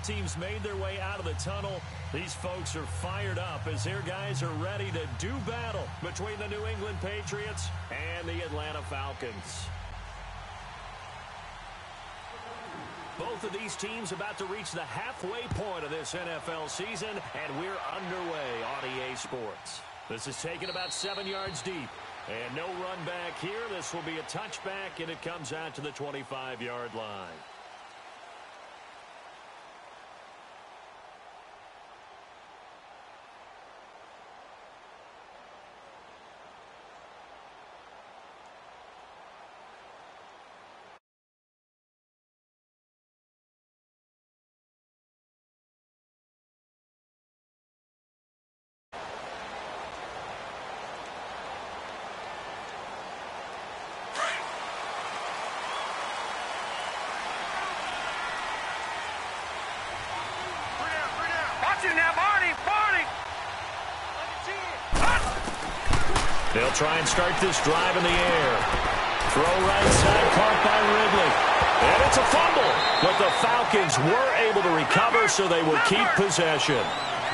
Both teams made their way out of the tunnel. These folks are fired up as their guys are ready to do battle between the New England Patriots and the Atlanta Falcons. Both of these teams about to reach the halfway point of this NFL season, and we're underway on EA Sports. This is taken about 7 yards deep, and no run back here. This will be a touchback, and it comes out to the 25-yard line. They'll try and start this drive in the air. Throw right side, caught by Ridley. And it's a fumble. But the Falcons were able to recover, so they will keep possession.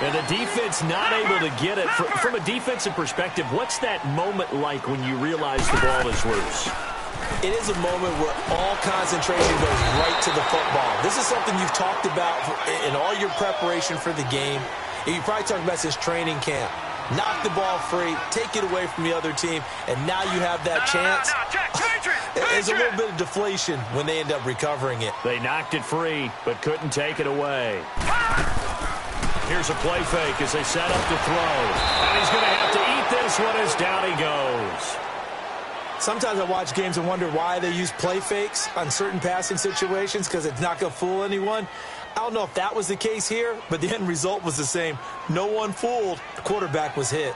And the defense not able to get it. From a defensive perspective, what's that moment like when you realize the ball is loose? It is a moment where all concentration goes right to the football. This is something you've talked about in all your preparation for the game. And you probably talked about since training camp. Knock the ball free, take it away from the other team, and now you have that chance. There's a little bit of deflation when they end up recovering it. They knocked it free, but couldn't take it away. Here's a play fake as they set up to throw. And he's going to have to eat this one as down he goes. Sometimes I watch games and wonder why they use play fakes on certain passing situations, because it's not going to fool anyone. I don't know if that was the case here, but the end result was the same. No one fooled. The quarterback was hit.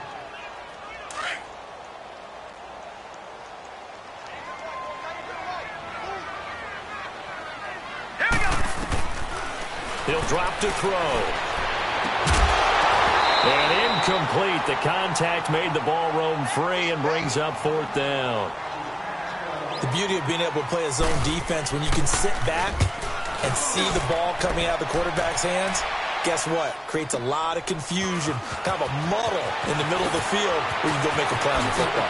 He'll drop to throw. And incomplete. The contact made the ball roam free and brings up 4th down. The beauty of being able to play a zone defense when you can sit back and see the ball coming out of the quarterback's hands, guess what? Creates a lot of confusion, kind of a muddle in the middle of the field where you go make a play on the football.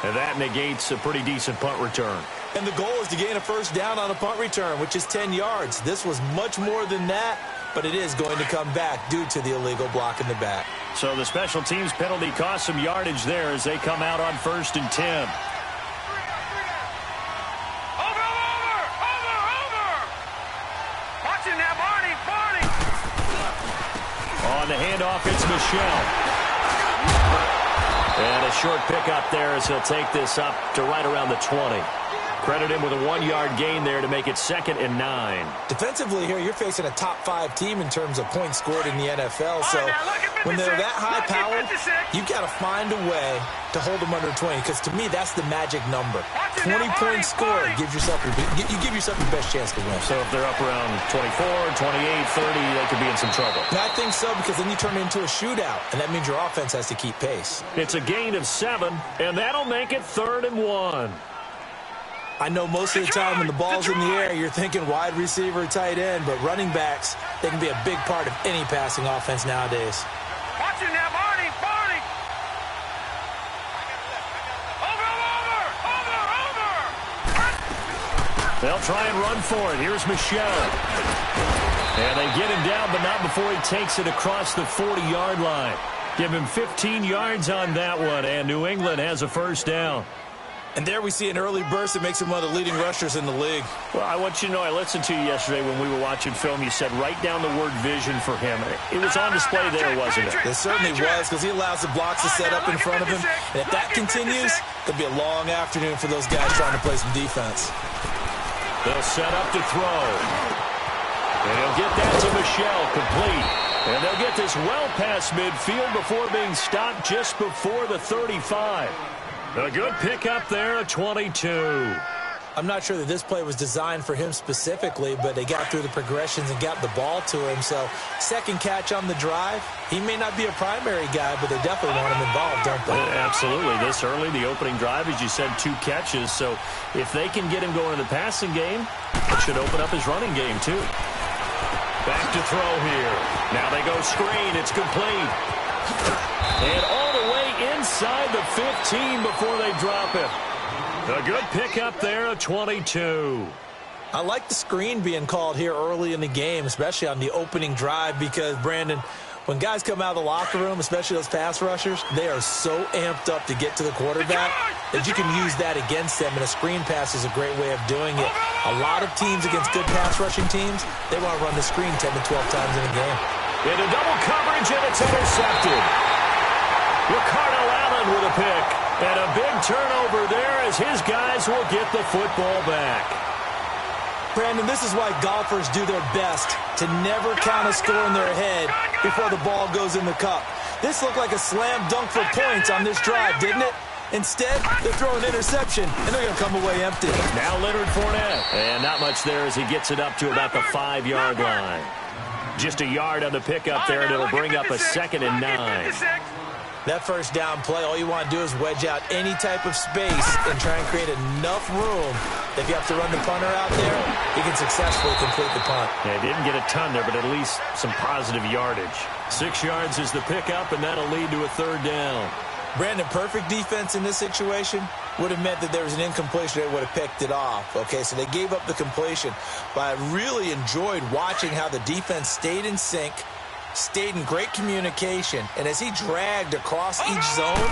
And that negates a pretty decent punt return. And the goal is to gain a first down on a punt return, which is 10 yards. This was much more than that, but it is going to come back due to the illegal block in the back. So the special teams penalty cost some yardage there as they come out on 1st and 10. On the handoff, it's Michel. And a short pickup there as he'll take this up to right around the 20. Credit him with a 1-yard gain there to make it 2nd and 9. Defensively here, you're facing a top-5 team in terms of points scored in the NFL. So when they're that high-powered, you've got to find a way to hold them under 20. Because to me, that's the magic number. 20 points scored gives yourself you give yourself the best chance to win. So if they're up around 24, 28, 30, they could be in some trouble. And I think so, because then you turn it into a shootout, and that means your offense has to keep pace. It's a gain of 7, and that'll make it 3rd and 1. I know most of the time when the ball's in the air, you're thinking wide receiver, tight end, but running backs, they can be a big part of any passing offense nowadays. Watching that, Barney! Over! They'll try and run for it. Here's Michel. And they get him down, but not before he takes it across the 40-yard line. Give him 15 yards on that one, and New England has a first down. And there we see an early burst that makes him one of the leading rushers in the league. Well, I want you to know, I listened to you yesterday when we were watching film. You said write down the word vision for him. It was on display there, wasn't it? It certainly was, because he allows the blocks to set up in front of him. And if that continues, it'll be a long afternoon for those guys trying to play some defense. They'll set up to throw. And he'll get that to Michel, complete. And they'll get this well past midfield before being stopped just before the 35. A good pickup there at 22. I'm not sure that this play was designed for him specifically, but they got through the progressions and got the ball to him. So second catch on the drive. He may not be a primary guy, but they definitely want him involved, don't they? Absolutely. This early, the opening drive, as you said, 2 catches. So if they can get him going in the passing game, it should open up his running game too. Back to throw here. Now they go screen. It's complete. And all the way inside the 15 before they drop it. A good pickup there at 22. I like the screen being called here early in the game, especially on the opening drive, because, Brandon, when guys come out of the locker room, especially those pass rushers, they are so amped up to get to the quarterback that you can use that against them, and a screen pass is a great way of doing it. A lot of teams against good pass rushing teams, they want to run the screen 10 to 12 times in a game. Into double coverage, and it's intercepted. Ricardo Allen with a pick. And a big turnover there as his guys will get the football back. Brandon, this is why golfers do their best to never count a score in their head before the ball goes in the cup. This looked like a slam dunk for points on this drive, didn't it? Instead, they throw an interception, and they're going to come away empty. Now Leonard Fournette. And not much there as he gets it up to about the 5-yard line. Just a yard on the pickup there, and it'll bring up a 2nd and 9. That first down play, all you want to do is wedge out any type of space and try and create enough room. If you have to run the punter out there, he can successfully complete the punt. Yeah, didn't get a ton there, but at least some positive yardage. 6 yards is the pickup, and that'll lead to a 3rd down. Brandon, perfect defense in this situation would have meant that there was an incompletion. They would have picked it off. Okay, so they gave up the completion. But I really enjoyed watching how the defense stayed in sync, stayed in great communication, and as he dragged across each zone,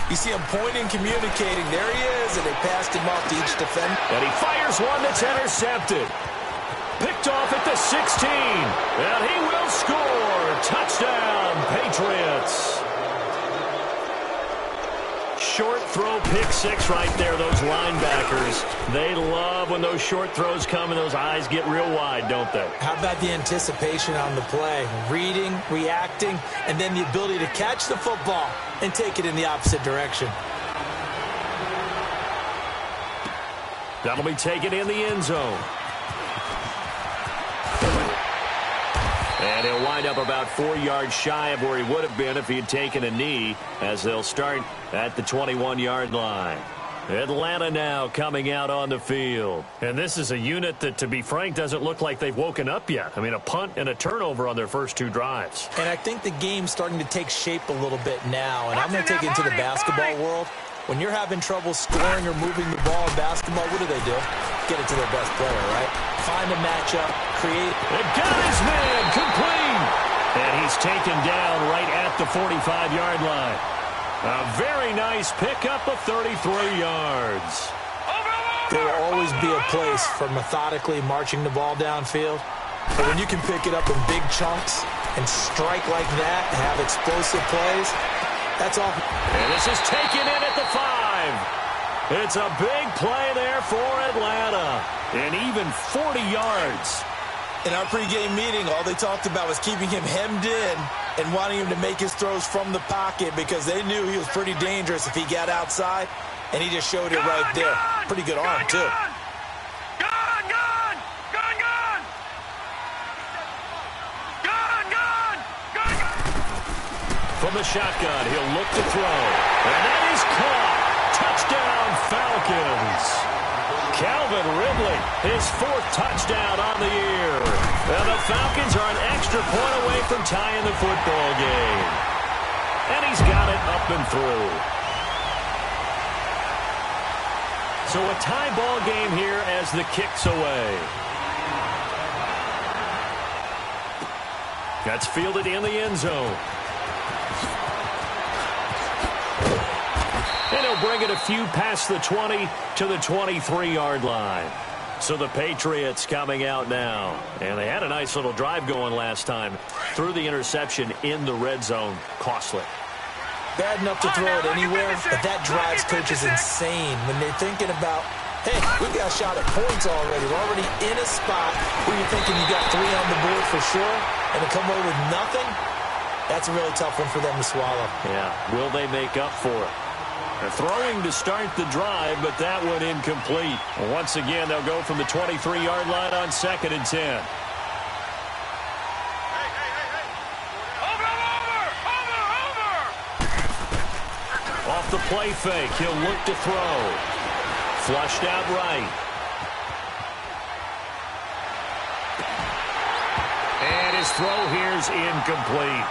you see him pointing, communicating. There he is, and they passed him off to each defender. And he fires one that's intercepted. Picked off at the 16, and he will score. Touchdown, Patriots. Short throw, pick 6 right there. Those linebackers, they love when those short throws come and those eyes get real wide, don't they? How about the anticipation on the play? Reading, reacting, and then the ability to catch the football and take it in the opposite direction. That'll be taken in the end zone. And he'll wind up about 4 yards shy of where he would have been if he had taken a knee, as they'll start at the 21-yard line. Atlanta now coming out on the field. And this is a unit that, to be frank, doesn't look like they've woken up yet. I mean, a punt and a turnover on their first 2 drives. And I think the game's starting to take shape a little bit now. And I'm going to take it into the basketball world. When you're having trouble scoring or moving the ball in basketball, what do? Get it to their best player, right? Find a matchup, create. It got his man complete. And he's taken down right at the 45-yard line. A very nice pickup of 33 yards. There will always be a place for methodically marching the ball downfield. But when you can pick it up in big chunks and strike like that and have explosive plays, that's all. And this is taken in at the 5. It's a big play there for Atlanta. And even 40 yards. In our pregame meeting, all they talked about was keeping him hemmed in and wanting him to make his throws from the pocket because they knew he was pretty dangerous if he got outside, and he just showed it right there. Pretty good arm, too. From the shotgun, he'll look to throw. And that is caught. Touchdown, Falcons. Calvin Ridley, his 4th touchdown on the year. And the Falcons are an extra point away from tying the football game. And he's got it up and through. So a tie ball game here as the kick's away. That's fielded in the end zone. And he'll bring it a few past the 20 to the 23-yard line. So the Patriots coming out now. And they had a nice little drive going last time. Threw the interception in the red zone. Costly. Bad enough to throw it anywhere, but that drives coaches insane when they're thinking about, hey, we've got a shot at points already. We're already in a spot where you're thinking you got 3 on the board for sure, and to come away with nothing, that's a really tough one for them to swallow. Yeah, will they make up for it? They're throwing to start the drive, but that one incomplete. Once again, they'll go from the 23-yard line on 2nd and 10. Off the play fake, he'll look to throw. Flushed out right. And his throw here's incomplete.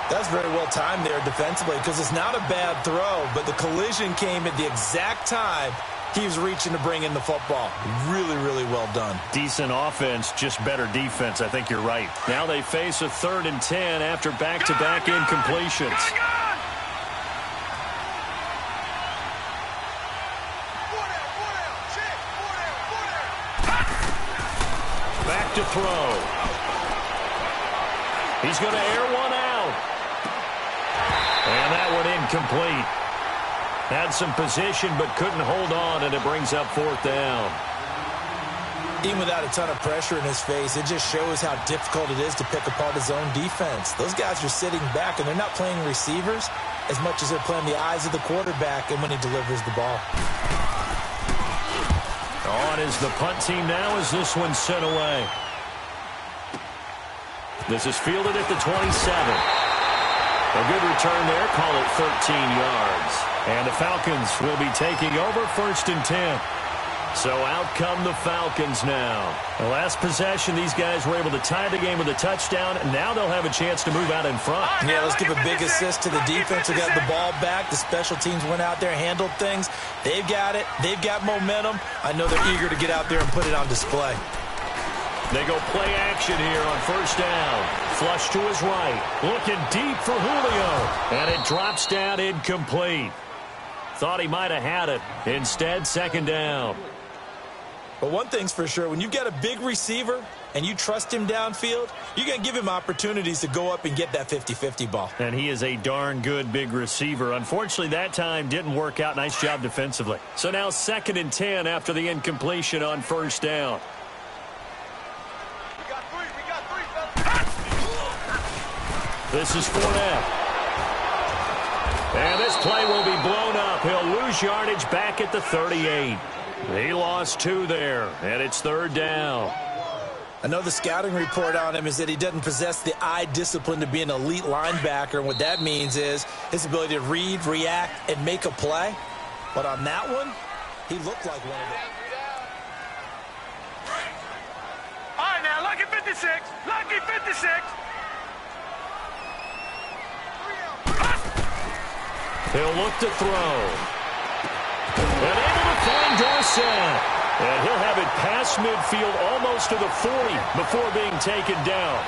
That's very well timed there defensively because it's not a bad throw, but the collision came at the exact time he was reaching to bring in the football. Really, really well done. Decent offense, just better defense. I think you're right. Now they face a 3rd and 10 after back-to-back incompletions. Back to throw. He's going to air one out. And that one incomplete. Had some position but couldn't hold on, and it brings up 4th down. Even without a ton of pressure in his face, it just shows how difficult it is to pick apart his own defense. Those guys are sitting back, and they're not playing receivers as much as they're playing the eyes of the quarterback and when he delivers the ball. On is the punt team now as this one's sent away. This is fielded at the 27. A good return there, call it 13 yards. And the Falcons will be taking over 1st and 10. So out come the Falcons now. The last possession, these guys were able to tie the game with a touchdown, and now they'll have a chance to move out in front. Yeah, let's give a big assist to the defense who got the ball back. The special teams went out there, handled things. They've got it. They've got momentum. I know they're eager to get out there and put it on display. They go play action here on 1st down. Flush to his right. Looking deep for Julio. And it drops down incomplete. Thought he might have had it. Instead, 2nd down. But one thing's for sure, when you've got a big receiver and you trust him downfield, you're going to give him opportunities to go up and get that 50-50 ball. And he is a darn good big receiver. Unfortunately, that time didn't work out. Nice job defensively. So now 2nd and 10 after the incompletion on 1st down. This is Fournette. And this play will be blown up. He'll lose yardage back at the 38. He lost 2 there, and it's 3rd down. I know the scouting report on him is that he doesn't possess the eye discipline to be an elite linebacker. And what that means is his ability to read, react, and make a play. But on that one, he looked like one of them. All right, now, lucky 56. Lucky 56. He'll look to throw. And able to find Dorsett. And he'll have it past midfield almost to the 40 before being taken down.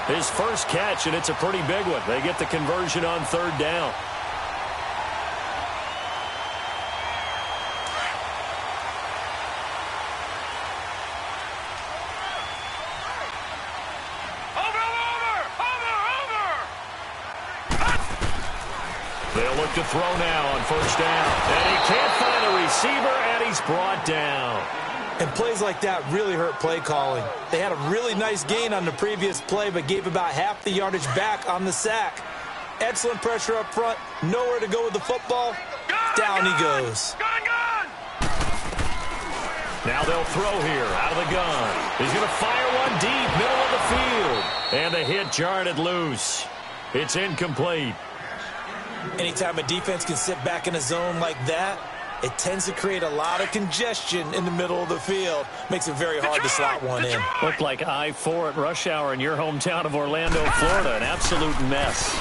His first catch, and it's a pretty big one. They get the conversion on 3rd down. They'll look to throw now on 1st down. And he can't find a receiver, and he's brought down. And plays like that really hurt play calling. They had a really nice gain on the previous play, but gave about half the yardage back on the sack. Excellent pressure up front. Nowhere to go with the football. Down he goes. Now they'll throw here out of the gun. He's going to fire one deep, middle of the field. And the hit jarred loose. It's incomplete. Anytime a defense can sit back in a zone like that, it tends to create a lot of congestion in the middle of the field. Makes it very hard to slot one in. Looked like I-4 at rush hour in your hometown of Orlando, Florida. An absolute mess.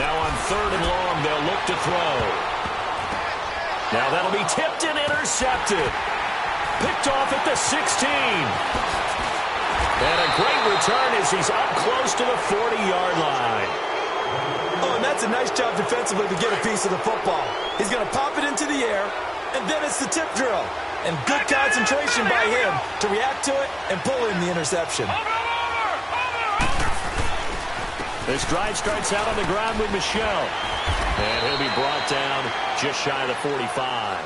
Now on 3rd and long, they'll look to throw. Now that'll be tipped and intercepted. Picked off at the 16. And a great return as he's up close to the 40-yard line. Oh, and that's a nice job defensively to get a piece of the football. He's going to pop it into the air, and then it's the tip drill. And good concentration by him to react to it and pull in the interception. This drive starts out on the ground with Michel. And he'll be brought down just shy of the 45.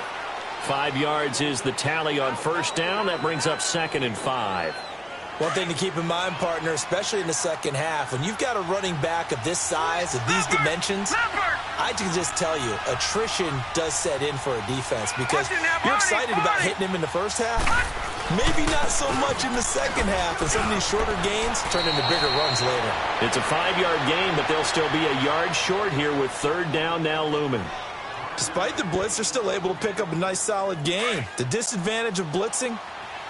5 yards is the tally on 1st down. That brings up 2nd and 5. One thing to keep in mind, partner, especially in the second half, when you've got a running back of this size, of these dimensions, I can just tell you, attrition does set in for a defense because you're excited about hitting him in the first half. Maybe not so much in the second half, and some of these shorter gains turn into bigger runs later. It's a 5-yard gain, but they'll still be a yard short here with third down now looming. Despite the blitz, they're still able to pick up a nice, solid gain. The disadvantage of blitzing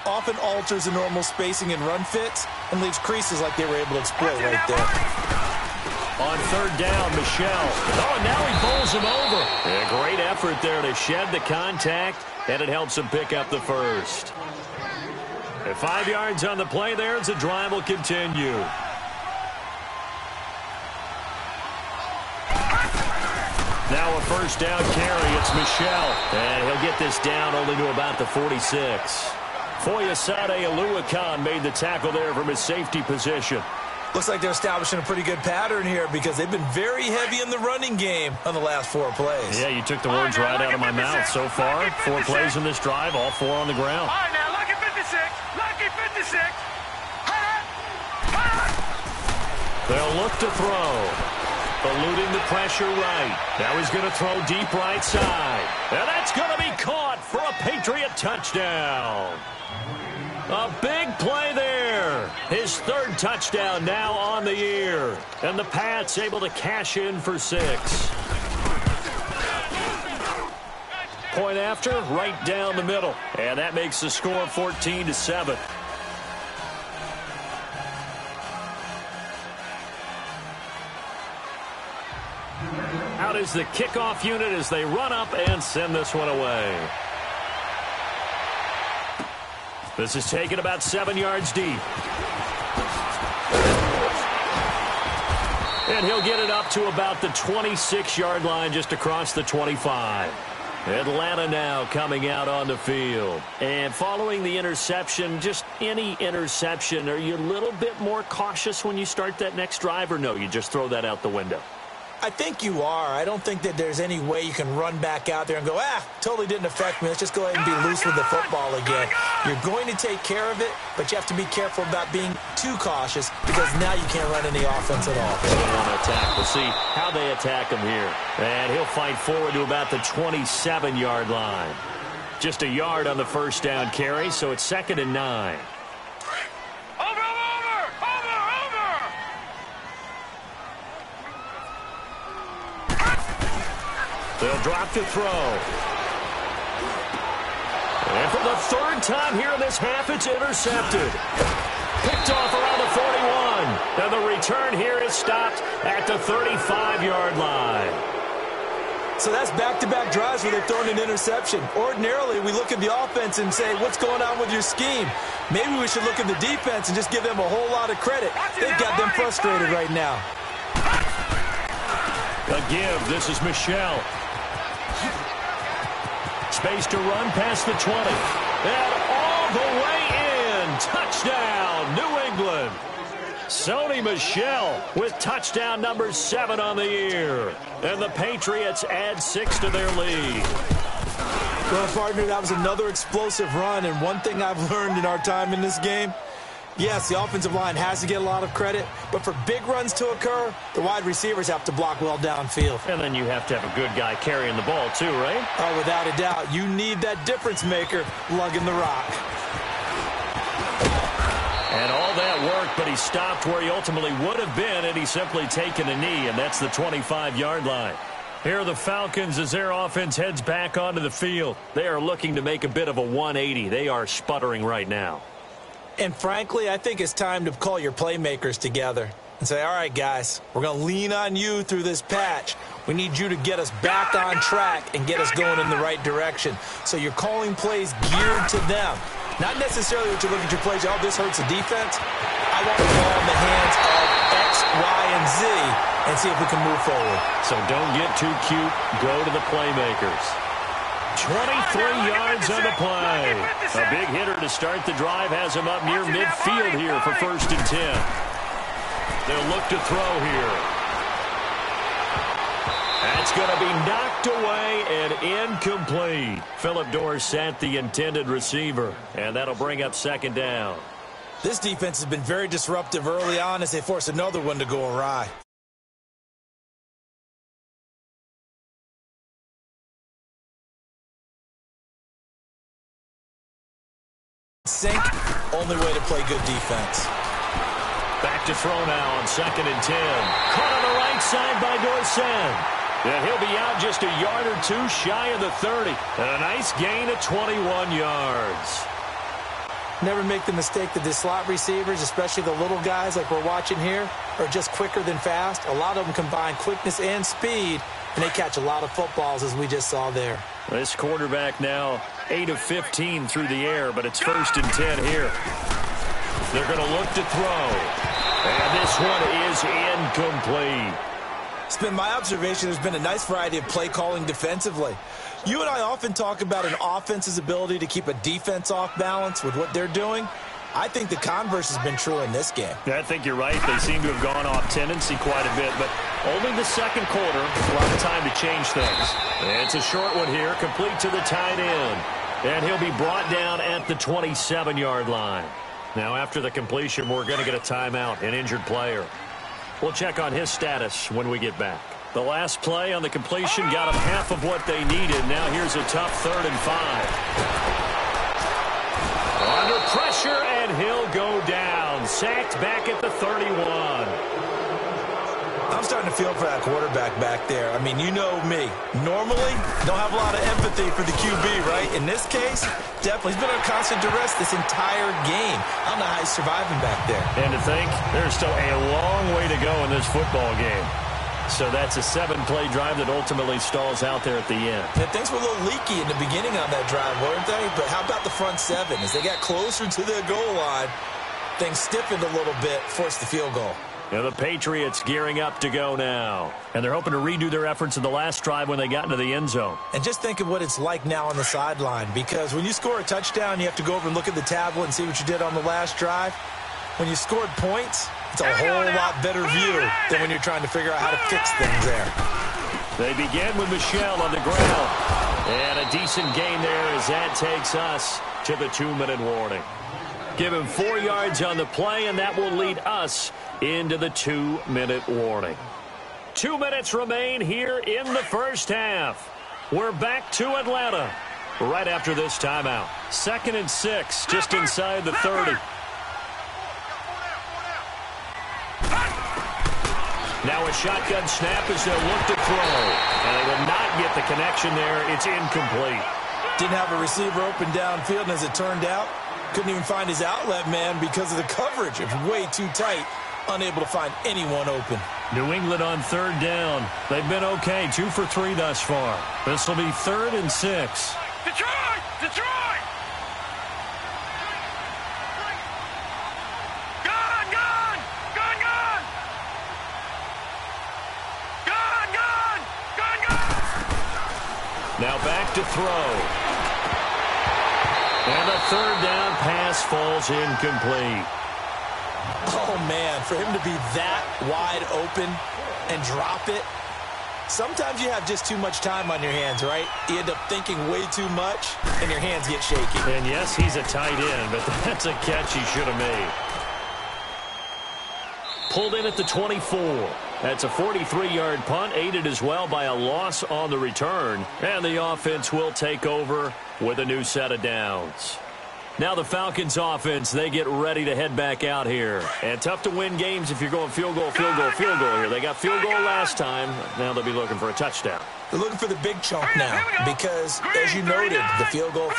often alters the normal spacing and run fits and leaves creases like they were able to exploit right there. On third down, Michel. Oh, and now he bowls him over. A great effort there to shed the contact, and it helps him pick up the first. At 5 yards on the play there as the drive will continue. Now a first down carry. It's Michel. And he'll get this down only to about the 46. Foyesade Oluwakan made the tackle there from his safety position. Looks like they're establishing a pretty good pattern here because they've been very heavy in the running game on the last 4 plays. Yeah, you took the words right out of my mouth. So far, 4 plays in this drive, all 4 on the ground. All right, now, lucky 56. Lucky 56. They'll look to throw. Eluding the pressure right. Now he's going to throw deep right side. And that's going to be caught for a Patriot touchdown. A big play there. His 3rd touchdown now on the year. And the Pats able to cash in for 6. Point after, right down the middle. And that makes the score 14-7. Out is the kickoff unit as they run up and send this one away. This is taken about 7 yards deep. And he'll get it up to about the 26-yard line just across the 25. Atlanta now coming out on the field. And following the interception, just any interception, are you a little bit more cautious when you start that next drive, or no, you just throw that out the window? I think you are. I don't think that there's any way you can run back out there and go, totally didn't affect me. Let's just go ahead and be loose with the football again. You're going to take care of it, but you have to be careful about being too cautious because now you can't run any offense at all. They don't want to attack. We'll see how they attack him here. And he'll fight forward to about the 27-yard line. Just a yard on the first down carry, so it's 2nd and 9. They'll drop to throw. And for the 3rd time here in this half, it's intercepted. Picked off around the 41. And the return here is stopped at the 35-yard line. So that's back-to-back drives where they've thrown an interception. Ordinarily, we look at the offense and say, what's going on with your scheme? Maybe we should look at the defense and just give them a whole lot of credit. They've got them frustrated right now. A give. This is Michel. Space to run past the 20. And all the way in. Touchdown, New England. Sony Michel with touchdown number 7 on the year. And the Patriots add 6 to their lead. Well, partner, that was another explosive run. And one thing I've learned in our time in this game, yes, the offensive line has to get a lot of credit, but for big runs to occur, the wide receivers have to block well downfield. And then you have to have a good guy carrying the ball too, right? Oh, without a doubt. You need that difference maker lugging the rock. And all that worked, but he stopped where he ultimately would have been, and he's simply taken a knee, and that's the 25-yard line. Here are the Falcons as their offense heads back onto the field. They are looking to make a bit of a 180. They are sputtering right now. And frankly, I think it's time to call your playmakers together and say, all right, guys, we're going to lean on you through this patch. We need you to get us back on track and get us going in the right direction. So you're calling plays geared to them. Not necessarily what you look at your plays, this hurts the defense. I want the ball in the hands of X, Y, and Z and see if we can move forward. So don't get too cute. Go to the playmakers. 23 yards on the play. A big hitter to start the drive has him up near midfield here for 1st and 10. They'll look to throw here. That's going to be knocked away and incomplete. Phillip Dorsett, the intended receiver, and that'll bring up 2nd down. This defense has been very disruptive early on as they force another one to go awry. sync, only way to play good defense. Back to throw now on 2nd and 10. Caught on the right side by Dorsett. And he'll be out just a yard or two shy of the 30. And a nice gain of 21 yards. Never make the mistake that the slot receivers, especially the little guys like we're watching here, are just quicker than fast. A lot of them combine quickness and speed, and they catch a lot of footballs, as we just saw there. This quarterback now 8 of 15 through the air, but it's 1st and 10 here. They're going to look to throw. And this one is incomplete. It's been my observation there's been a nice variety of play calling defensively. You and I often talk about an offense's ability to keep a defense off balance with what they're doing. I think the converse has been true in this game. Yeah, I think you're right. They seem to have gone off tendency quite a bit, but only the second quarter, a lot of time to change things. And it's a short one here, complete to the tight end. And he'll be brought down at the 27-yard line. Now, after the completion, we're going to get a timeout, an injured player. We'll check on his status when we get back. The last play on the completion got them half of what they needed. Now here's a tough 3rd and 5. Under pressure, and he'll go down. Sacked back at the 31. I'm starting to feel for that quarterback back there. I mean, you know me. Normally, don't have a lot of empathy for the QB, right? In this case, definitely. He's been under constant duress this entire game. I don't know how he's surviving back there. And to think, there's still a long way to go in this football game. So that's a 7-play drive that ultimately stalls out there at the end. And things were a little leaky in the beginning on that drive, weren't they? But how about the front 7? As they got closer to the goal line, things stiffened a little bit, forced the field goal. And the Patriots gearing up to go now. And they're hoping to redo their efforts in the last drive when they got into the end zone. And just think of what it's like now on the sideline. Because when you score a touchdown, you have to go over and look at the tablet and see what you did on the last drive. When you scored points, it's a whole lot better view than when you're trying to figure out how to fix things there. They begin with Michel on the ground. And a decent gain there as that takes us to the 2-minute warning. Give him 4 yards on the play, and that will lead us into the 2-minute warning. 2 minutes remain here in the first half. We're back to Atlanta right after this timeout. 2nd and 6, just inside the 30. Now a shotgun snap as they'll look to throw. And they will not get the connection there. It's incomplete. Didn't have a receiver open downfield, and as it turned out, couldn't even find his outlet man because of the coverage. It was way too tight. Unable to find anyone open. New England on 3rd down. They've been okay, 2 for 3 thus far. This will be 3rd and 6. Detroit! Detroit! Gun! Gun! Gun! Gun! Gun! Gun! Gun! Gun! Now back to throw. And the 3rd down pass falls incomplete. Oh, man, for him to be that wide open and drop it. Sometimes you have just too much time on your hands, right? You end up thinking way too much, and your hands get shaky. And yes, he's a tight end, but that's a catch he should have made. Pulled in at the 24. That's a 43-yard punt, aided as well by a loss on the return. And the offense will take over with a new set of downs. Now the Falcons offense, they get ready to head back out here. And tough to win games if you're going field goal, field goal, field goal here. They got field goal last time. Now they'll be looking for a touchdown. They're looking for the big chunk now because, as you noted, the field goal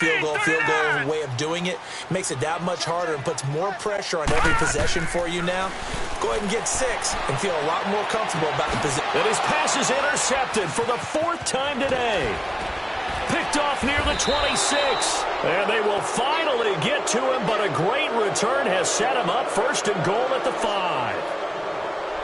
way of doing it makes it that much harder and puts more pressure on every possession for you now. Go ahead and get 6 and feel a lot more comfortable about the position. And his pass is intercepted for the 4th time today. Picked off near the 26. And they will finally get to him, but a great return has set him up 1st and goal at the 5.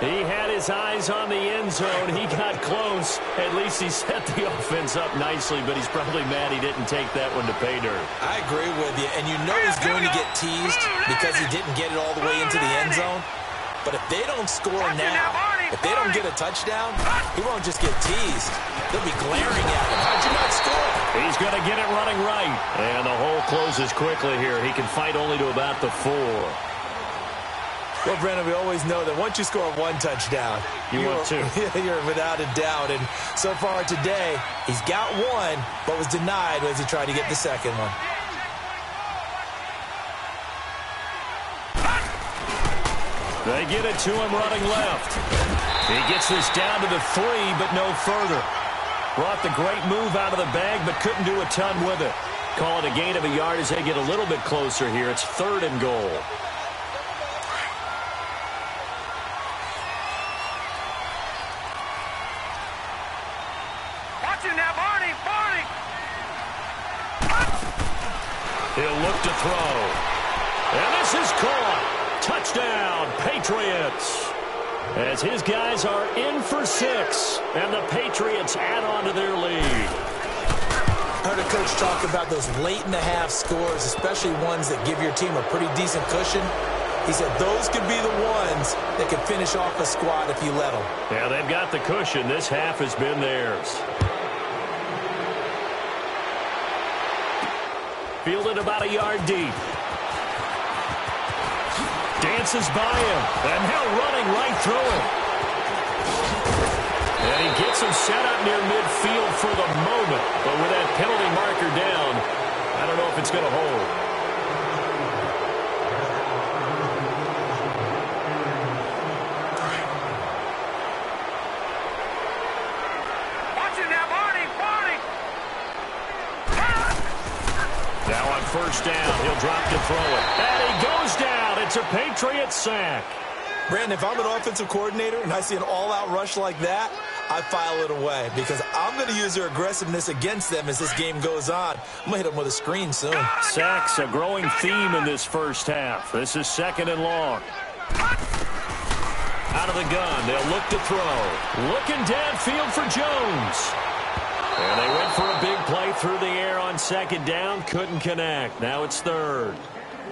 He had his eyes on the end zone. He got close. At least he set the offense up nicely, but he's probably mad he didn't take that one to pay dirt. I agree with you, and you know he's going to get teased because he didn't get it all the way into the end zone. But if they don't score now, if they don't get a touchdown, he won't just get teased. They'll be glaring at him. How'd you not score? He's going to get it running right. And the hole closes quickly here. He can fight only to about the 4. Well, Brandon, we always know that once you score 1 touchdown, you want 2. You're without a doubt. And so far today, he's got 1, but was denied as he tried to get the second one. They get it to him running left. He gets this down to the 3, but no further. Brought the great move out of the bag, but couldn't do a ton with it. Call it a gain of a yard as they get a little bit closer here. It's 3rd and goal. Watch him now, Barney. Barney. He'll look to throw. And this is caught. Touchdown, Patriots. As his guys are in for 6, and the Patriots add on to their lead. I heard a coach talk about those late-in-the-half scores, especially ones that give your team a pretty decent cushion. He said those could be the ones that could finish off a squad if you let them. Yeah, they've got the cushion. This half has been theirs. Fielded about a yard deep. Dances by him, and now running right through him. And he gets him set up near midfield for the moment. But with that penalty marker down, I don't know if it's going to hold. Watch him now, Barney. Barney. Now on first down, he'll drop to throw it. And he goes down. It's a Patriot sack. Brandon, if I'm an offensive coordinator and I see an all-out rush like that, I file it away because I'm going to use their aggressiveness against them as this game goes on. I'm going to hit them with a screen soon. Sacks, a growing theme in this first half. This is 2nd and long. Out of the gun, they'll look to throw. Looking downfield for Jones. And they went for a big play through the air on 2nd down. Couldn't connect. Now it's 3rd.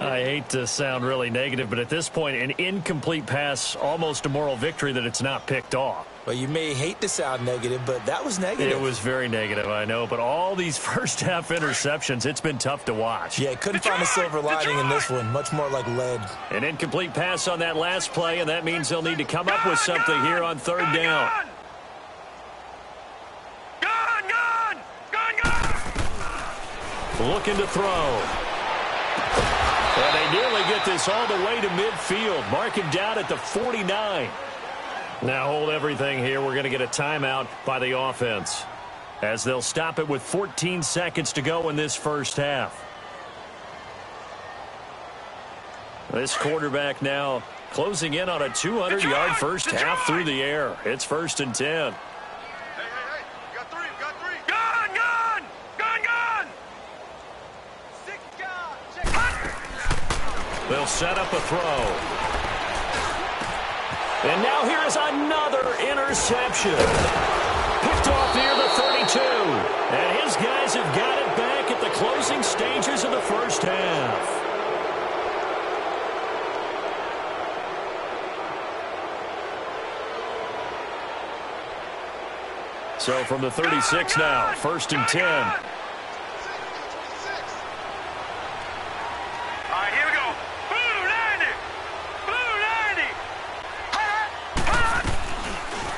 I hate to sound really negative, but at this point, an incomplete pass, almost a moral victory that it's not picked off. Well, you may hate to sound negative, but that was negative. It was very negative, I know. But all these first-half interceptions, it's been tough to watch. Yeah, couldn't find a silver lining in this one. Much more like lead. An incomplete pass on that last play, and that means they'll need to come up with something here on 3rd down. Looking to throw. And they nearly get this all the way to midfield. Mark him down at the 49. Now hold everything here. We're going to get a timeout by the offense, as they'll stop it with 14 seconds to go in this first half. This quarterback now closing in on a 200-yard first half through the air. It's 1st and 10. They'll set up a throw. And now here is another interception. Picked off near the 32. And his guys have got it back at the closing stages of the first half. So from the 36 now, 1st and 10.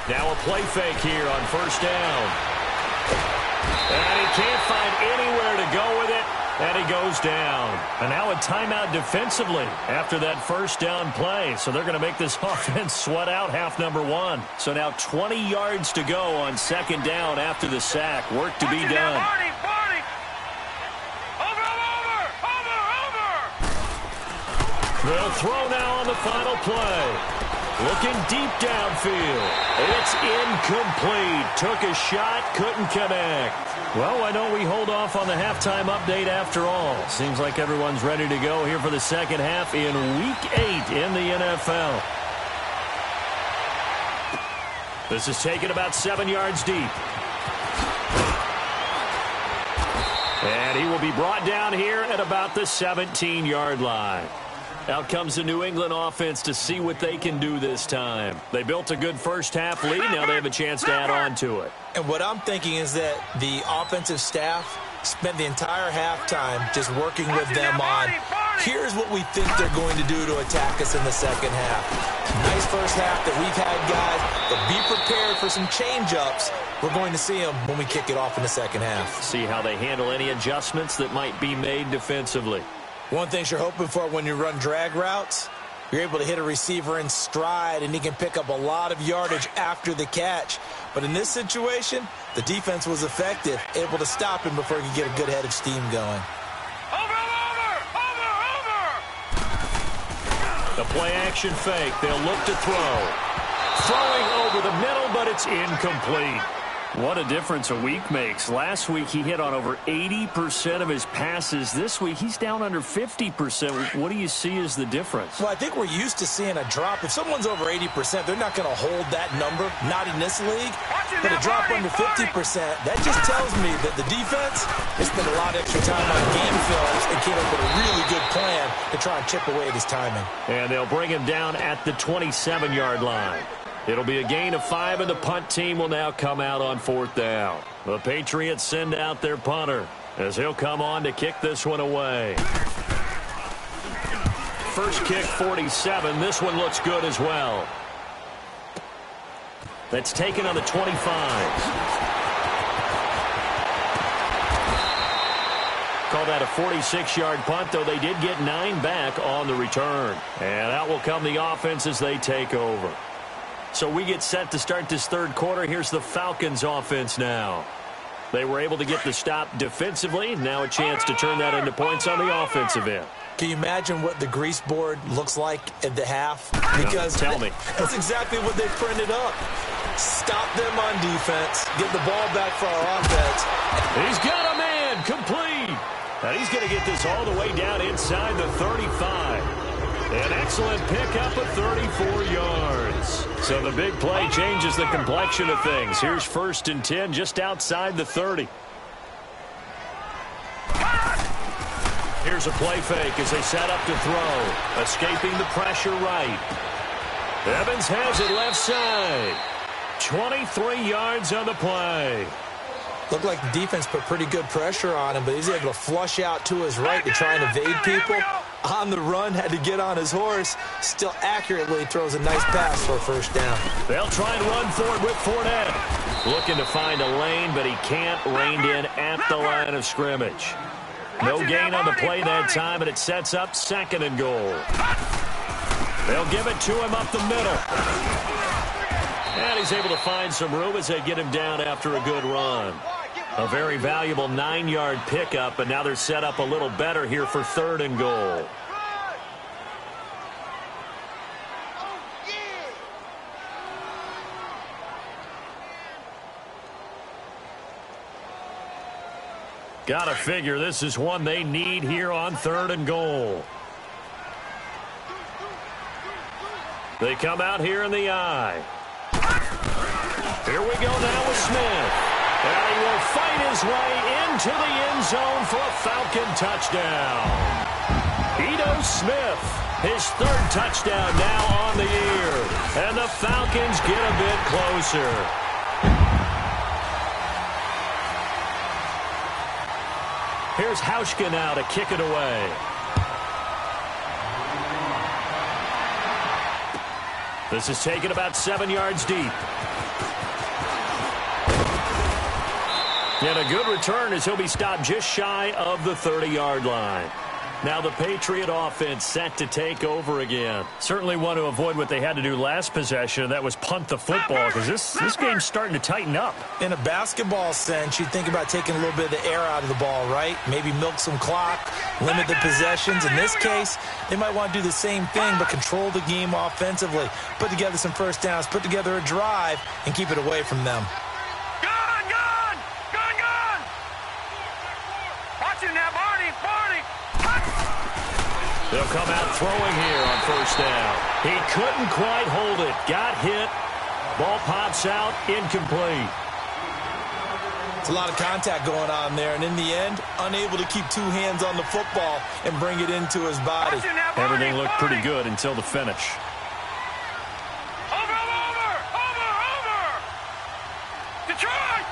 Now a play fake here on 1st down. And he can't find anywhere to go with it, and he goes down. And now a timeout defensively after that 1st down play. So they're going to make this offense sweat out half number 1. So now 20 yards to go on 2nd down after the sack. Work to be done. They'll throw now on the final play. Looking deep downfield. It's incomplete. Took a shot, couldn't connect. Well, why don't we hold off on the halftime update after all? Seems like everyone's ready to go here for the second half in Week 8 in the NFL. This is taken about 7 yards deep. And he will be brought down here at about the 17-yard line. Out comes the New England offense to see what they can do this time. They built a good first half lead. Now they have a chance to add on to it. And what I'm thinking is that the offensive staff spent the entire halftime just working with them on, here's what we think they're going to do to attack us in the second half. Nice first half that we've had, guys, but be prepared for some change-ups. We're going to see them when we kick it off in the second half. See how they handle any adjustments that might be made defensively. One thing you're hoping for when you run drag routes, You're able to hit a receiver in stride, and he can pick up a lot of yardage after the catch. But in this situation, the defense was effective, able to stop him before he could get a good head of steam going. The play-action fake. They'll look to throw. Throwing over the middle, but it's incomplete. What a difference a week makes. Last week, he hit on over 80% of his passes. This week, he's down under 50%. What do you see as the difference? Well, I think we're used to seeing a drop. If someone's over 80%, they're not going to hold that number, not in this league. But a drop under 50%, that just tells me that the defense has spent a lot of extra time on game films and came up with a really good plan to try and chip away at his timing. And they'll bring him down at the 27-yard line. It'll be a gain of 5, and the punt team will now come out on 4th down. The Patriots send out their punter as he'll come on to kick this one away. First kick, 47. This one looks good as well. That's taken on the 25. Call that a 46-yard punt, though they did get 9 back on the return. And out will come the offense as they take over. So we get set to start this third quarter. Here's the Falcons offense now. They were able to get the stop defensively. Now a chance to turn that into points on the offensive end. Can you imagine what the grease board looks like at the half? Because tell me. That's exactly what they printed up. Stop them on defense. Get the ball back for our offense. He's got a man complete. And he's going to get this all the way down inside the 35. An excellent pickup of 34 yards. So the big play changes the complexion of things. Here's 1st and 10 just outside the 30. Here's a play fake as they set up to throw. Escaping the pressure right. Evans has it left side. 23 yards on the play. Looked like the defense put pretty good pressure on him, but he's able to flush out to his right to try and evade people. On the run, had to get on his horse. Still accurately throws a nice pass for a 1st down. They'll try and run for it with Fournette. Looking to find a lane, but he can't rein in at the line of scrimmage. No gain on the play that time, and it sets up 2nd and goal. They'll give it to him up the middle. And he's able to find some room as they get him down after a good run. A very valuable 9-yard pickup, and now they're set up a little better here for 3rd and goal. Gotta figure this is one they need here on 3rd and goal. They come out here in the eye. Here we go now with Smith. And he will fight his way into the end zone for a Falcon touchdown. Ito Smith, his 3rd touchdown now on the year. And the Falcons get a bit closer. Here's Hauschka now to kick it away. This is taken about 7 yards deep. And a good return as he'll be stopped just shy of the 30-yard line. Now the Patriot offense set to take over again. Certainly want to avoid what they had to do last possession, and that was punt the football, because this game's starting to tighten up. In a basketball sense, you think about taking a little bit of the air out of the ball, right? Maybe milk some clock, limit the possessions. In this case, they might want to do the same thing, but control the game offensively. Put together some 1st downs, put together a drive, and keep it away from them. They'll come out throwing here on 1st down. He couldn't quite hold it. Got hit. Ball pops out. Incomplete. It's a lot of contact going on there, and in the end, unable to keep 2 hands on the football and bring it into his body. Everything looked pretty good until the finish. Detroit!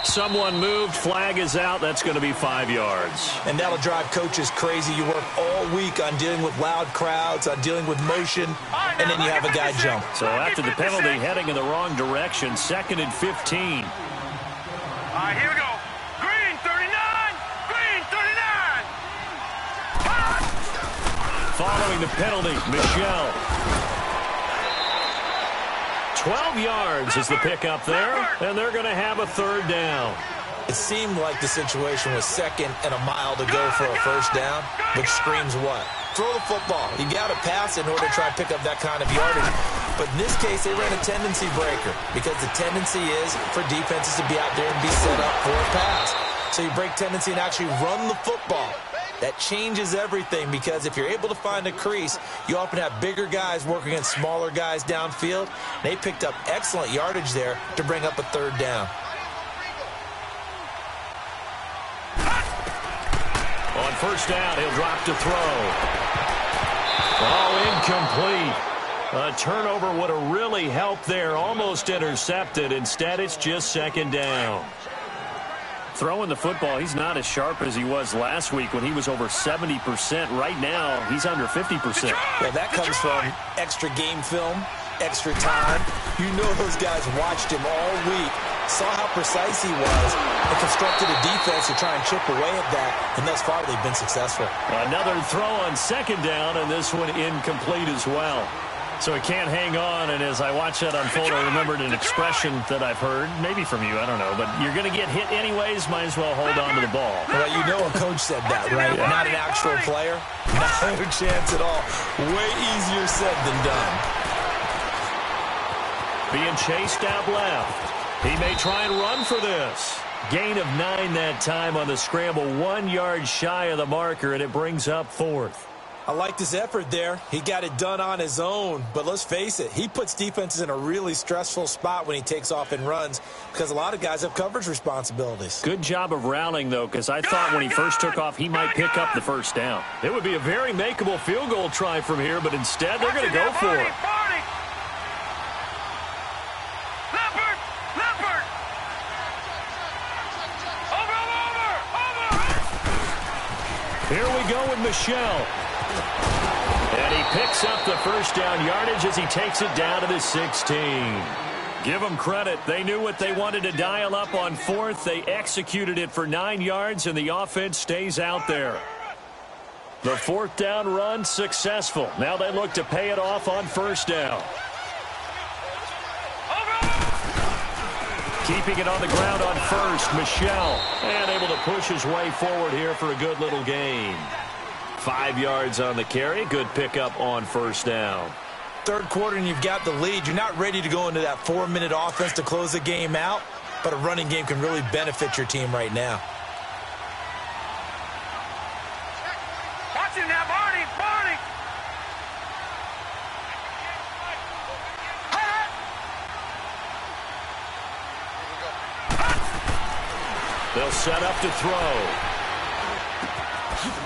Someone moved. Flag is out. That's going to be 5 yards. And that'll drive coaches crazy. You work all week on dealing with loud crowds, on dealing with motion, and then you have a guy jump. So after the penalty, heading in the wrong direction, 2nd and 15. All right, here we go. Green 39. Green 39. following the penalty. Michel. 12 yards is the pickup there, and they're going to have a third down. It seemed like the situation was second and a mile to go for a first down, which screams what? Throw the football. You got to pass in order to try and pick up that kind of yardage. But in this case, they ran a tendency breaker because the tendency is for defenses to be out there and be set up for a pass. So you break tendency and actually run the football. That changes everything because if you're able to find a crease, you often have bigger guys working against smaller guys downfield. They picked up excellent yardage there to bring up a third down. On first down, he'll drop to throw. Oh, incomplete. A turnover would have really helped there. Almost intercepted. Instead, it's just second down. Throwing the football, he's not as sharp as he was last week when he was over 70%. Right now, he's under 50%. Well, that comes from extra game film, extra time. You know those guys watched him all week, saw how precise he was, and constructed a defense to try and chip away at that, and thus far they've been successful. Another throw on second down, and this one incomplete as well. So he can't hang on, and as I watch that unfold, I remembered an expression that I've heard, maybe from you, I don't know, but you're going to get hit anyways, might as well hold on to the ball. Well, you know a coach said that, right? Yeah. Not an actual player. No chance at all. Way easier said than done. Being chased out left. He may try and run for this. Gain of 9 that time on the scramble, 1 yard shy of the marker, and it brings up fourth. I liked his effort there. He got it done on his own. But let's face it, he puts defenses in a really stressful spot when he takes off and runs because a lot of guys have coverage responsibilities. Good job of rallying, though, because I thought when he first took off, he might pick up the first down. It would be a very makeable field goal try from here, but instead they're going to go for it. Here we go with Michel. And he picks up the first down yardage as he takes it down to the 16. Give them credit. They knew what they wanted to dial up on fourth. They executed it for 9 yards, and the offense stays out there. The fourth down run successful. Now they look to pay it off on first down. Keeping it on the ground on first, Michel. And able to push his way forward here for a good little gain. 5 yards on the carry. Good pickup on first down. Third quarter and you've got the lead. You're not ready to go into that 4-minute offense to close the game out, but a running game can really benefit your team right now. Watching that, Barney! Barney! They'll set up to throw.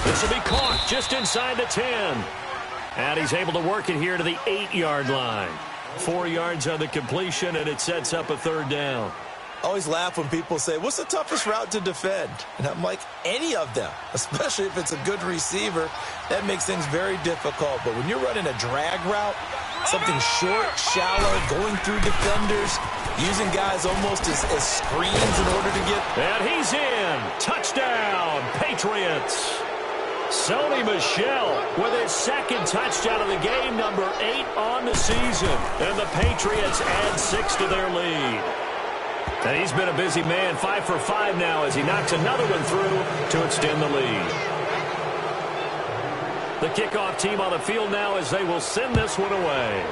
This will be caught just inside the 10. And he's able to work it here to the 8-yard line. 4 yards on the completion, and it sets up a third down. I always laugh when people say, what's the toughest route to defend? And I'm like, any of them, especially if it's a good receiver. That makes things very difficult. But when you're running a drag route, something short, shallow, going through defenders, using guys almost as screens in order to get... And he's in. Touchdown, Patriots. Sony Michel with his second touchdown of the game, number 8 on the season. And the Patriots add 6 to their lead. And he's been a busy man, 5 for 5 now as he knocks another one through to extend the lead. The kickoff team on the field now as they will send this one away.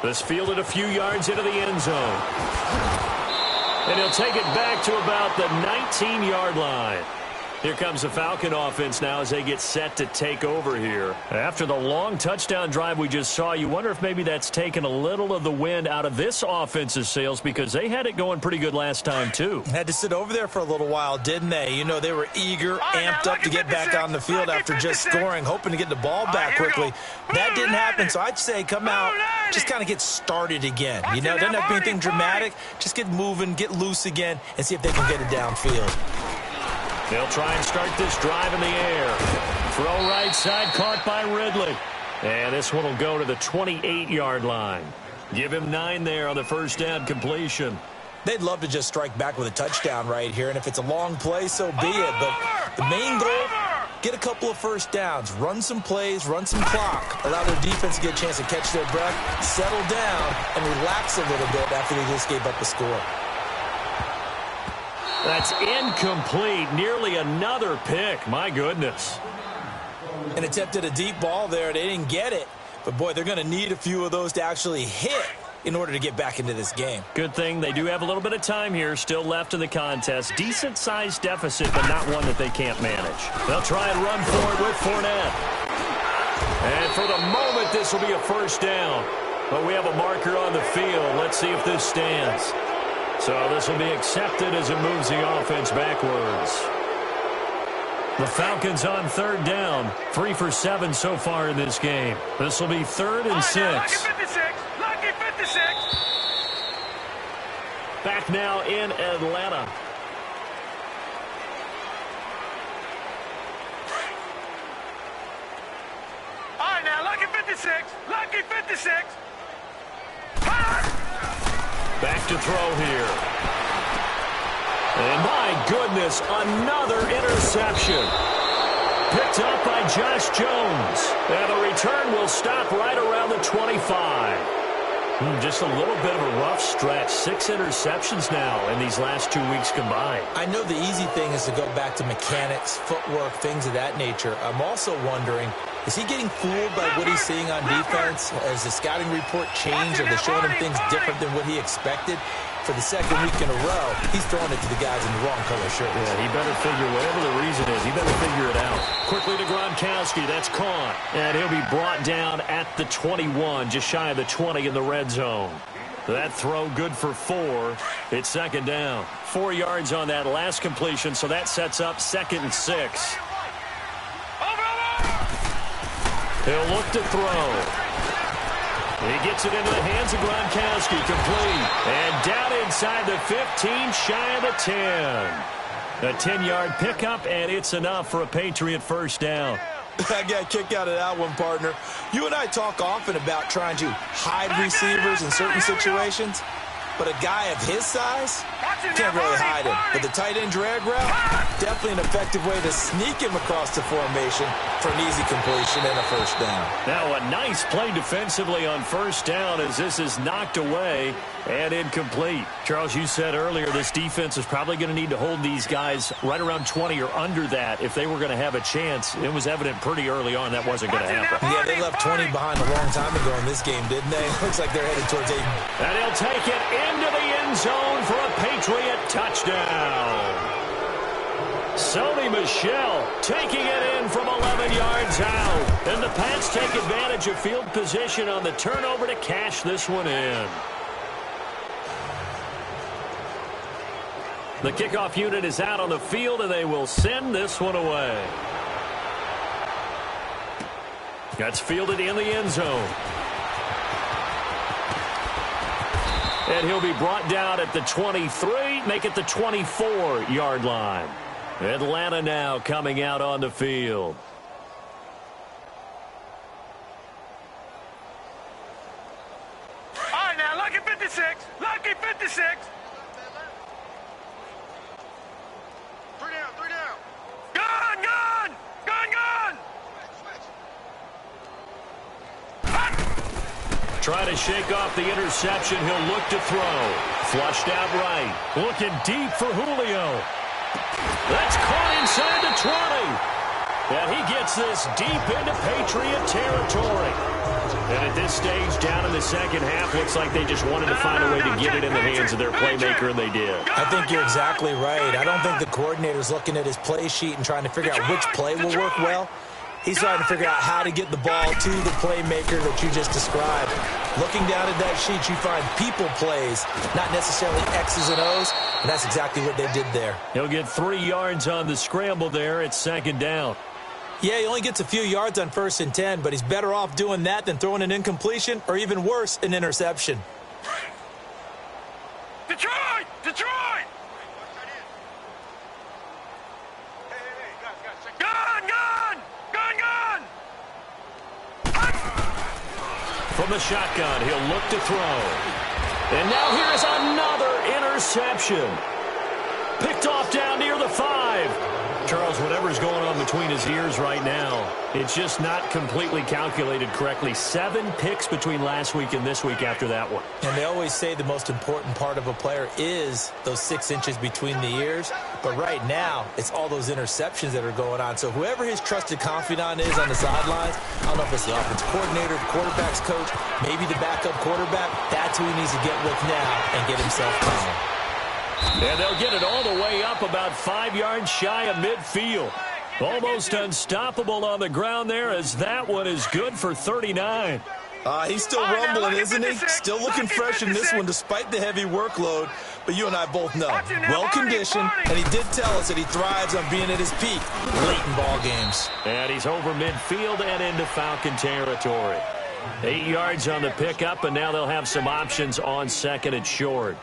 This fielded a few yards into the end zone. And he'll take it back to about the 19-yard line. Here comes the Falcon offense now as they get set to take over here. After the long touchdown drive we just saw, you wonder if maybe that's taken a little of the wind out of this offense's sails because they had it going pretty good last time, too. Had to sit over there for a little while, didn't they? You know, they were eager, amped up to get back on the field after just scoring, hoping to get the ball back quickly. That didn't happen, so I'd say come out, just kind of get started again. You know, it doesn't have to be anything dramatic. Just get moving, get loose again, and see if they can get it downfield. They'll try and start this drive in the air. Throw right side, caught by Ridley. And this one will go to the 28-yard line. Give him 9 there on the first down completion. They'd love to just strike back with a touchdown right here, and if it's a long play, so be it. But the main goal, get a couple of first downs, run some plays, run some clock, allow their defense to get a chance to catch their breath, settle down, and relax a little bit after they just gave up a score. That's incomplete. Nearly another pick. My goodness. And attempted a deep ball there. They didn't get it. But, boy, they're going to need a few of those to actually hit in order to get back into this game. Good thing they do have a little bit of time here still left in the contest. Decent-sized deficit, but not one that they can't manage. They'll try and run for it with Fournette. And for the moment, this will be a first down. But we have a marker on the field. Let's see if this stands. So this will be accepted as it moves the offense backwards. The Falcons on third down. 3 for 7 so far in this game. This will be 3rd and 6. Lucky 56. Lucky 56. Back now in Atlanta. All right, now, lucky 56. Lucky 56. Back to throw here. And my goodness, another interception. Picked up by Josh Jones. And the return will stop right around the 25. Just a little bit of a rough stretch. 6 interceptions now in these last 2 weeks combined. I know the easy thing is to go back to mechanics, footwork, things of that nature. I'm also wondering, is he getting fooled by what he's seeing on defense? Has the scouting report changed? Are they showing him things different than what he expected? For the second week in a row, he's throwing it to the guys in the wrong color shirts. Yeah, he better figure, whatever the reason is, he better figure it out. Quickly to Gronkowski, that's caught. And he'll be brought down at the 21, just shy of the 20 in the red zone. That throw good for 4. It's second down. 4 yards on that last completion, so that sets up 2nd and 6. He'll look to throw. He gets it into the hands of Gronkowski, complete. And down inside the 15, shy of the 10. A 10-yard pickup, and it's enough for a Patriot first down. I got a kick out of that one, partner. You and I talk often about trying to hide receivers in certain situations, but a guy of his size can't really hide him. But the tight end drag route, definitely an effective way to sneak him across the formation for an easy completion and a first down. Now a nice play defensively on first down as this is knocked away and incomplete. Charles, you said earlier this defense is probably going to need to hold these guys right around 20 or under that if they were going to have a chance. It was evident pretty early on that wasn't going to happen. Yeah, they left 20 behind a long time ago in this game, didn't they? Looks like they're headed towards 8. And he'll take it into the end zone for a Patriot touchdown. Sony Michel taking it in from 11 yards out. And the Pats take advantage of field position on the turnover to cash this one in. The kickoff unit is out on the field, and they will send this one away. That's fielded in the end zone. And he'll be brought down at the 23, make it the 24-yard line. Atlanta now coming out on the field. All right, now, lucky 56. Lucky 56. 3 down, 3 down. Gun, gun, gun, gun. Try to shake off the interception. He'll look to throw. Flushed out right. Looking deep for Julio. That's caught inside the 20. And he gets this deep into Patriot territory. And at this stage, down in the second half, looks like they just wanted to find a way to get it in the hands of their playmaker, and they did. I think you're exactly right. I don't think the coordinator's looking at his play sheet and trying to figure out which play will work well. He's trying to figure out how to get the ball to the playmaker that you just described. Looking down at that sheet, you find people plays, not necessarily X's and O's, and that's exactly what they did there. He'll get 3 yards on the scramble there. It's second down. Yeah, he only gets a few yards on 1st and 10, but he's better off doing that than throwing an incompletion or even worse, an interception. Detroit! Detroit! Gun, gun! Gun, gun! From the shotgun, he'll look to throw. And now here's another interception. Picked off down near the 5. Charles, whatever's going on between his ears right now, it's just not completely calculated correctly. 7 picks between last week and this week after that one. And they always say the most important part of a player is those 6 inches between the ears. But right now, it's all those interceptions that are going on. So whoever his trusted confidant is on the sidelines, I don't know if it's the offensive coordinator, the quarterback's coach, maybe the backup quarterback, that's who he needs to get with now and get himself calm. And they'll get it all the way up about 5 yards shy of midfield. Almost unstoppable on the ground there as that one is good for 39. He's still rumbling, isn't he? Still looking fresh in this one despite the heavy workload. But you and I both know, well-conditioned, and he did tell us that he thrives on being at his peak late in ball games. And he's over midfield and into Falcon territory. 8 yards on the pickup, and now they'll have some options on second and short.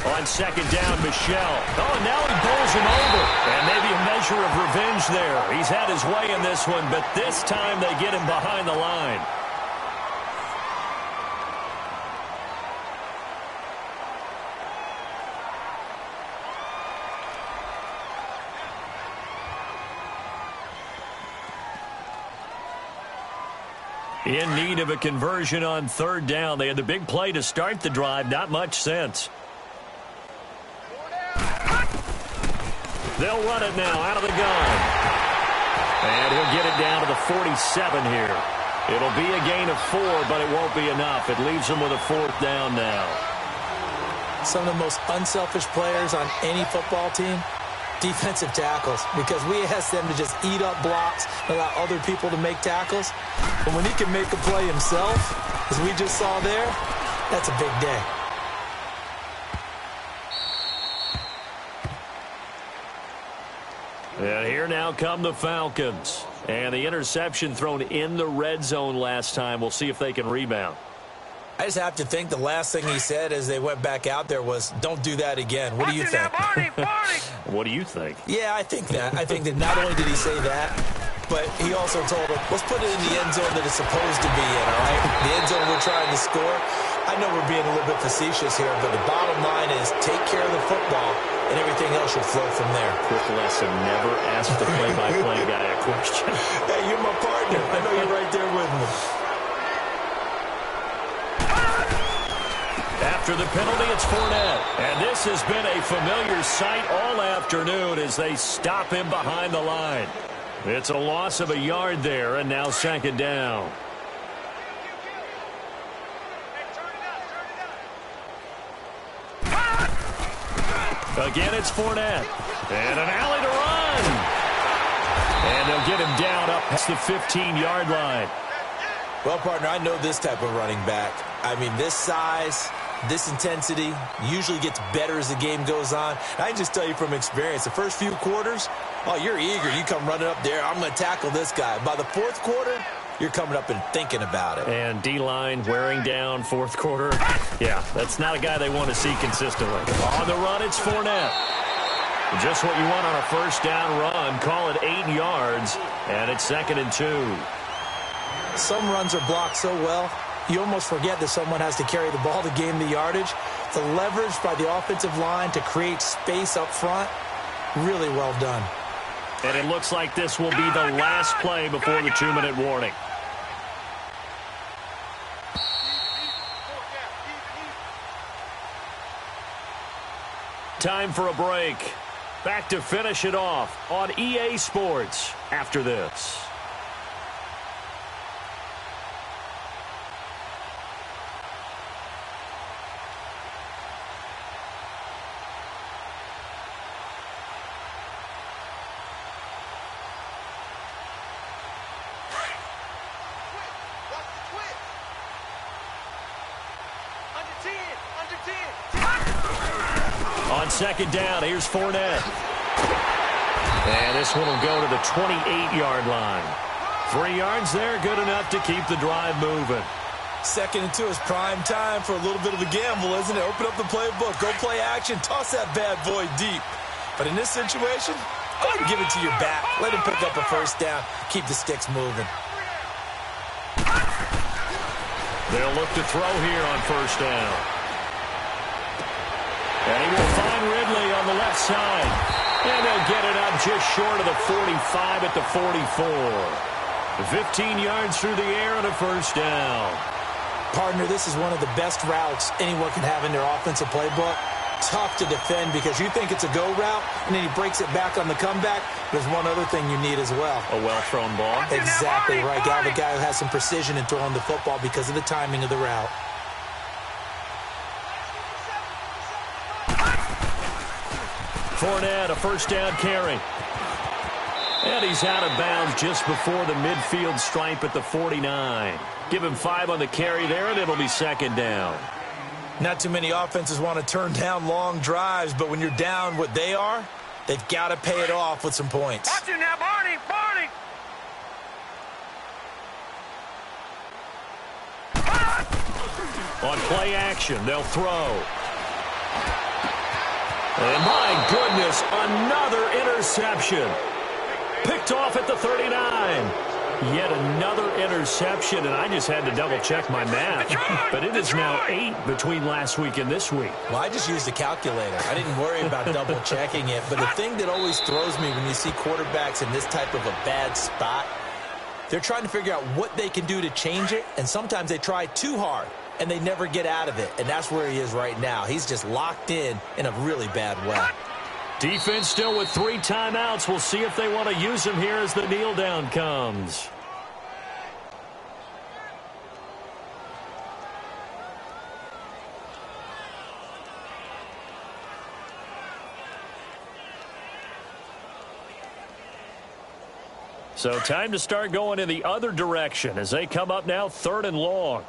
On second down, Michel. Oh, and now he bowls him over. And maybe a measure of revenge there. He's had his way in this one, but this time they get him behind the line. In need of a conversion on third down. They had the big play to start the drive. Not much sense. They'll run it now out of the gun. And he'll get it down to the 47 here. It'll be a gain of 4, but it won't be enough. It leaves them with a 4th down now. Some of the most unselfish players on any football team, defensive tackles, because we ask them to just eat up blocks and allow other people to make tackles. But when he can make a play himself, as we just saw there, that's a big day. And here now come the Falcons. And the interception thrown in the red zone last time. We'll see if they can rebound. I just have to think the last thing he said as they went back out there was, don't do that again. What do you think? What do you think? Yeah, I think that. I think that not only did he say that, but he also told them, let's put it in the end zone that it's supposed to be in, all right? The end zone we're trying to score. I know we're being a little bit facetious here, but the bottom line is take care of the football, and everything else should flow from there. Quick lesson, never ask the play-by-play guy a question. Hey, you're my partner. I know you're right there with me. After the penalty, it's Fournette. And this has been a familiar sight all afternoon as they stop him behind the line. It's a loss of a yard there, and now second down. Again, it's Fournette. And an alley to run. And they'll get him down up past the 15-yard line. Well, partner, I know this type of running back. I mean, this size, this intensity usually gets better as the game goes on. I can just tell you from experience, the first few quarters, oh, you're eager. You come running up there, I'm going to tackle this guy. By the fourth quarter, you're coming up and thinking about it. And D-line wearing down fourth quarter. Yeah, that's not a guy they want to see consistently. On the run, it's Fournette. Just what you want on a first down run. Call it 8 yards, and it's 2nd and 2. Some runs are blocked so well, you almost forget that someone has to carry the ball to gain the yardage. The leverage by the offensive line to create space up front, really well done. And it looks like this will be the last play before the 2-minute warning. Time for a break. Back to finish it off on EA Sports after this. On second down, here's Fournette. And this one will go to the 28-yard line. 3 yards there, good enough to keep the drive moving. 2nd and 2 is prime time for a little bit of a gamble, isn't it? Open up the playbook, go play action, toss that bad boy deep. But in this situation, go ahead and give it to your back. Let him pick up a first down, keep the sticks moving. They'll look to throw here on first down. And he will find Ridley on the left side. And they'll get it up just short of the 45 at the 44. 15 yards through the air and a first down. Partner, this is one of the best routes anyone can have in their offensive playbook. Tough to defend because you think it's a go route, and then he breaks it back on the comeback. There's one other thing you need as well. A well-thrown ball. Exactly right. Got a guy who has some precision in throwing the football because of the timing of the route. Fournette, a first down carry. And he's out of bounds just before the midfield stripe at the 49. Give him 5 on the carry there, and it'll be second down. Not too many offenses want to turn down long drives, but when you're down what they are, they've got to pay it off with some points. Watch it now, Barney, Barney. On play action, they'll throw. And my goodness, another interception. Picked off at the 39. Yet another interception, and I just had to double-check my math. But it is now 8 between last week and this week. Well, I just used a calculator. I didn't worry about double-checking it. But the thing that always throws me when you see quarterbacks in this type of a bad spot, they're trying to figure out what they can do to change it, and sometimes they try too hard, and they never get out of it. And that's where he is right now. He's just locked in a really bad way. Defense still with 3 timeouts. We'll see if they want to use them here as the kneel down comes. So time to start going in the other direction as they come up now 3rd and long.